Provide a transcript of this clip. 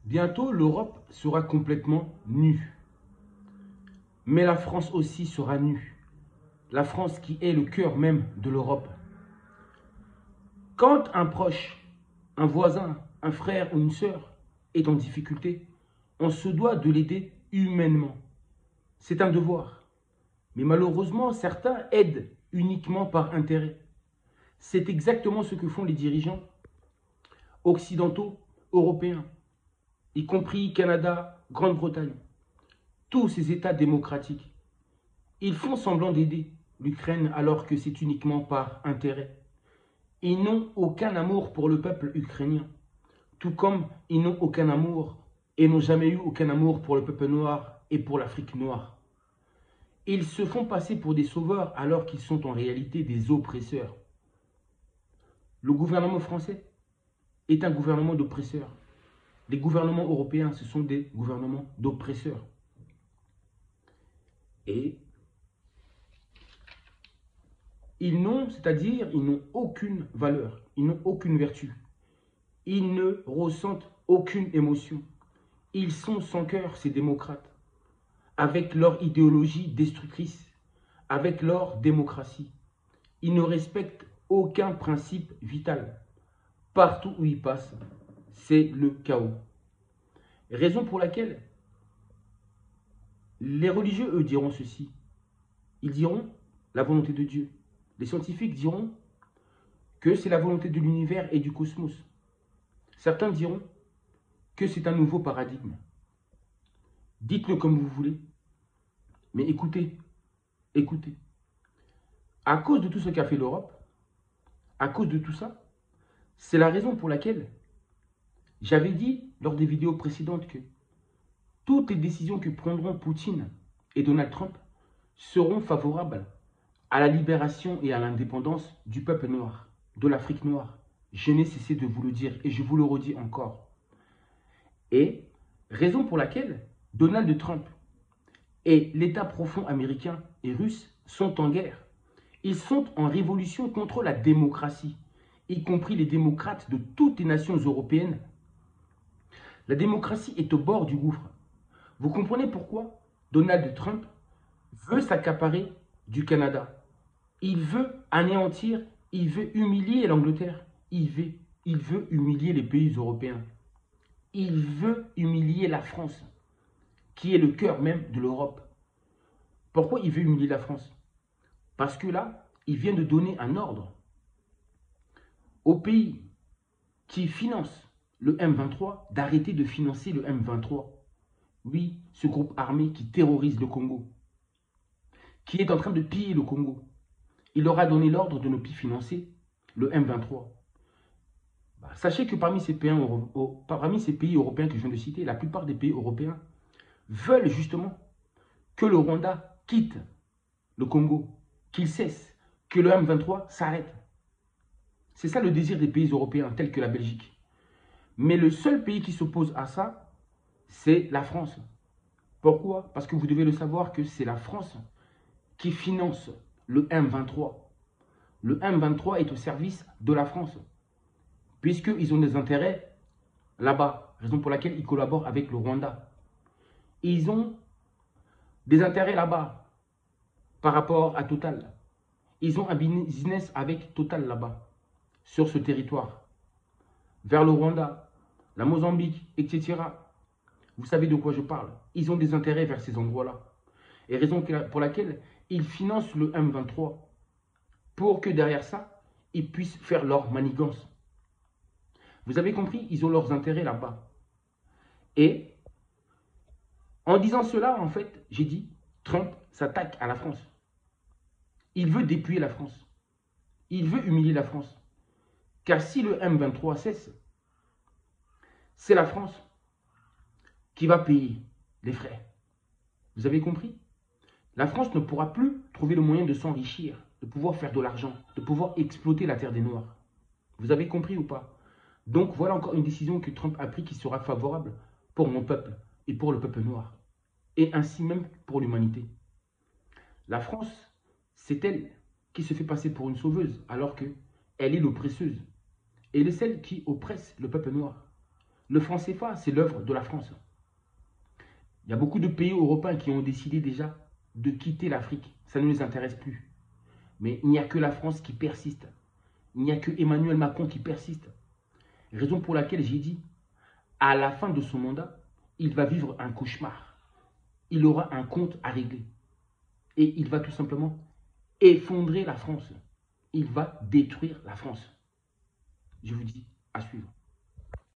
Bientôt, l'Europe sera complètement nue. Mais la France aussi sera nue. La France qui est le cœur même de l'Europe. Quand un proche, un voisin, un frère ou une sœur est en difficulté, on se doit de l'aider humainement. C'est un devoir. Mais malheureusement, certains aident uniquement par intérêt. C'est exactement ce que font les dirigeants occidentaux, européens, y compris Canada, Grande-Bretagne. Tous ces États démocratiques, ils font semblant d'aider l'Ukraine alors que c'est uniquement par intérêt. Ils n'ont aucun amour pour le peuple ukrainien, tout comme ils n'ont aucun amour et n'ont jamais eu aucun amour pour le peuple noir et pour l'Afrique noire. Ils se font passer pour des sauveurs alors qu'ils sont en réalité des oppresseurs. Le gouvernement français est un gouvernement d'oppresseurs. Les gouvernements européens, ce sont des gouvernements d'oppresseurs. Et ils n'ont aucune valeur, ils n'ont aucune vertu. Ils ne ressentent aucune émotion. Ils sont sans cœur, ces démocrates, avec leur idéologie destructrice, avec leur démocratie. Ils ne respectent aucun principe vital. Partout où ils passent, c'est le chaos. Raison pour laquelle les religieux, eux, diront ceci. Ils diront la volonté de Dieu. Les scientifiques diront que c'est la volonté de l'univers et du cosmos. Certains diront que c'est un nouveau paradigme. Dites-le comme vous voulez, mais écoutez, écoutez. À cause de tout ce qu'a fait l'Europe, à cause de tout ça, c'est la raison pour laquelle j'avais dit lors des vidéos précédentes que toutes les décisions que prendront Poutine et Donald Trump seront favorables à la libération et à l'indépendance du peuple noir, de l'Afrique noire. Je n'ai cessé de vous le dire et je vous le redis encore. Et raison pour laquelle Donald Trump et l'État profond américain et russe sont en guerre. Ils sont en révolution contre la démocratie, y compris les démocrates de toutes les nations européennes. La démocratie est au bord du gouffre. Vous comprenez pourquoi Donald Trump veut s'accaparer du Canada. Il veut anéantir, il veut humilier l'Angleterre. Il veut humilier les pays européens. Il veut humilier la France, qui est le cœur même de l'Europe. Pourquoi il veut humilier la France? Parce que là, il vient de donner un ordre aux pays qui financent le M23 d'arrêter de financer le M23. Oui, ce groupe armé qui terrorise le Congo, qui est en train de piller le Congo. Il leur a donné l'ordre de ne plus financer le M23. Sachez que parmi ces pays européens que je viens de citer, la plupart des pays européens veulent justement que le Rwanda quitte le Congo, qu'il cesse, que le M23 s'arrête. C'est ça le désir des pays européens, tels que la Belgique. Mais le seul pays qui s'oppose à ça, c'est la France. Pourquoi? Parce que vous devez le savoir que c'est la France qui finance le M23. Le M23 est au service de la France, puisqu'ils ont des intérêts là-bas, raison pour laquelle ils collaborent avec le Rwanda. Ils ont des intérêts là-bas par rapport à Total. Ils ont un business avec Total là-bas, sur ce territoire, vers le Rwanda, la Mozambique, etc. Vous savez de quoi je parle. Ils ont des intérêts vers ces endroits-là. Et raison pour laquelle ils financent le M23 pour que derrière ça, ils puissent faire leur manigance. Vous avez compris, ils ont leurs intérêts là-bas. Et en disant cela, en fait, j'ai dit, Trump s'attaque à la France. Il veut dépouiller la France. Il veut humilier la France. Car si le M23 cesse, c'est la France qui va payer les frais. Vous avez compris? La France ne pourra plus trouver le moyen de s'enrichir, de pouvoir faire de l'argent, de pouvoir exploiter la terre des Noirs. Vous avez compris ou pas? Donc voilà encore une décision que Trump a prise qui sera favorable pour mon peuple et pour le peuple noir. Et ainsi même pour l'humanité. La France, c'est elle qui se fait passer pour une sauveuse alors qu'elle est l'oppresseuse. Elle est celle qui oppresse le peuple noir. Le franc CFA, c'est l'œuvre de la France. Il y a beaucoup de pays européens qui ont décidé déjà de quitter l'Afrique. Ça ne les intéresse plus. Mais il n'y a que la France qui persiste. Il n'y a que Emmanuel Macron qui persiste. Raison pour laquelle j'ai dit, à la fin de son mandat, il va vivre un cauchemar. Il aura un compte à régler. Et il va tout simplement effondrer la France. Il va détruire la France. Je vous dis, à suivre.